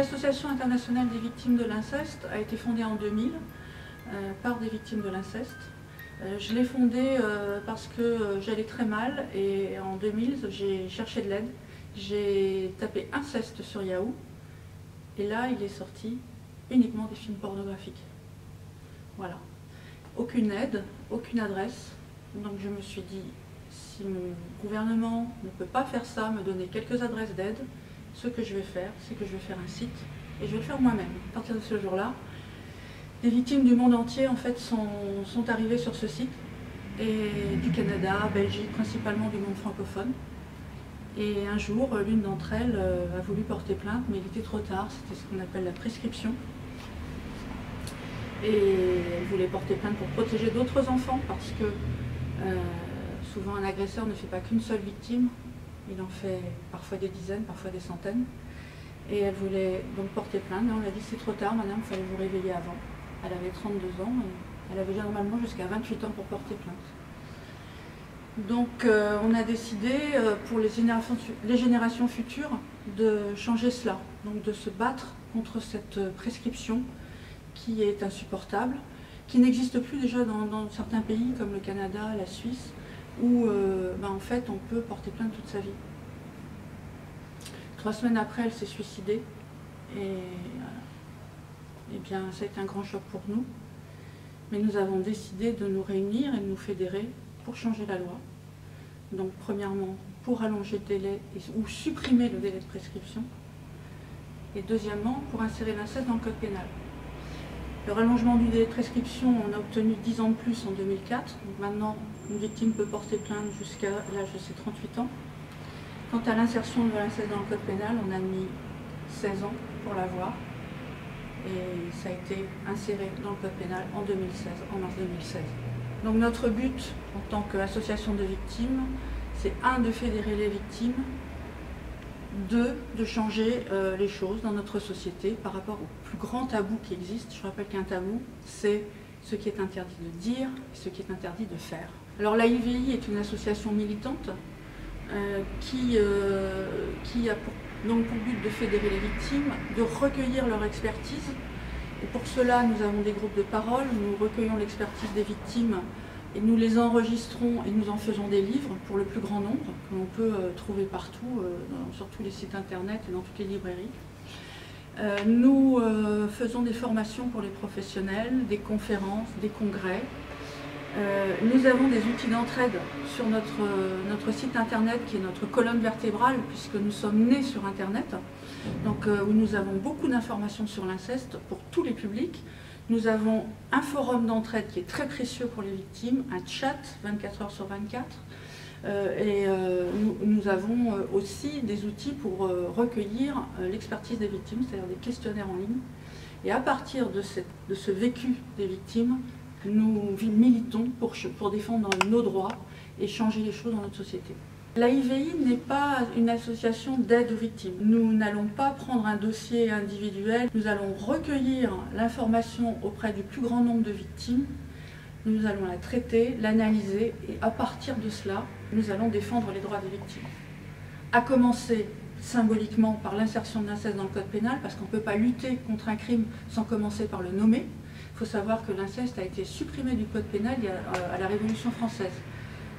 L'Association internationale des victimes de l'inceste a été fondée en 2000 par des victimes de l'inceste. Je l'ai fondée parce que j'allais très mal et en 2000 j'ai cherché de l'aide. J'ai tapé inceste sur Yahoo et là il est sorti uniquement des films pornographiques. Voilà. Aucune aide, aucune adresse. Donc je me suis dit, si mon gouvernement ne peut pas faire ça, me donner quelques adresses d'aide, ce que je vais faire, c'est que je vais faire un site et je vais le faire moi-même. À partir de ce jour-là, des victimes du monde entier en fait, sont arrivées sur ce site, et du Canada, Belgique, principalement du monde francophone. Et un jour, l'une d'entre elles a voulu porter plainte, mais il était trop tard, c'était ce qu'on appelle la prescription. Et elle voulait porter plainte pour protéger d'autres enfants, parce que souvent un agresseur ne fait pas qu'une seule victime, il en fait parfois des dizaines, parfois des centaines. Et elle voulait donc porter plainte, mais on lui a dit c'est trop tard madame, il fallait vous réveiller avant. Elle avait 32 ans et elle avait normalement jusqu'à 28 ans pour porter plainte. Donc on a décidé pour les générations futures de changer cela, donc de se battre contre cette prescription qui est insupportable, qui n'existe plus déjà dans certains pays comme le Canada, la Suisse, où en fait on peut porter plainte toute sa vie. 3 semaines après, elle s'est suicidée et bien ça a été un grand choc pour nous. Mais nous avons décidé de nous réunir et de nous fédérer pour changer la loi. Donc premièrement, pour allonger le délai ou supprimer le délai de prescription. Et deuxièmement, pour insérer l'inceste dans le code pénal. Le rallongement du délai de prescription, on a obtenu 10 ans de plus en 2004. Donc maintenant, une victime peut porter plainte jusqu'à l'âge de ses 38 ans. Quant à l'insertion de l'inceste dans le code pénal, on a mis 16 ans pour l'avoir. Et ça a été inséré dans le code pénal en 2016, en mars 2016. Donc notre but en tant qu'association de victimes, c'est 1, de fédérer les victimes, 2, de changer les choses dans notre société par rapport au plus grand tabou qui existe. Je rappelle qu'un tabou, c'est ce qui est interdit de dire et ce qui est interdit de faire. Alors la IVI est une association militante qui a pour but de fédérer les victimes, de recueillir leur expertise. Et pour cela, nous avons des groupes de parole, nous recueillons l'expertise des victimes et nous les enregistrons et nous en faisons des livres pour le plus grand nombre, que l'on peut trouver partout, sur tous les sites internet et dans toutes les librairies. Nous faisons des formations pour les professionnels, des conférences, des congrès. Nous avons des outils d'entraide sur notre site internet qui est notre colonne vertébrale puisque nous sommes nés sur internet, donc où nous avons beaucoup d'informations sur l'inceste pour tous les publics. Nous avons un forum d'entraide qui est très précieux pour les victimes, un chat 24 heures sur 24 et nous avons aussi des outils pour recueillir l'expertise des victimes, c'est-à-dire des questionnaires en ligne. Et à partir de ce vécu des victimes, nous militons pour défendre nos droits et changer les choses dans notre société. La IVI n'est pas une association d'aide aux victimes. Nous n'allons pas prendre un dossier individuel, nous allons recueillir l'information auprès du plus grand nombre de victimes, nous allons la traiter, l'analyser et à partir de cela, nous allons défendre les droits des victimes. À commencer symboliquement par l'insertion de l'inceste dans le code pénal, parce qu'on ne peut pas lutter contre un crime sans commencer par le nommer. Il faut savoir que l'inceste a été supprimé du code pénal à la Révolution française,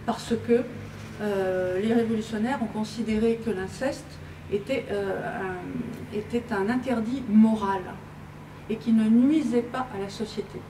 parce que les révolutionnaires ont considéré que l'inceste était un interdit moral et qui ne nuisait pas à la société.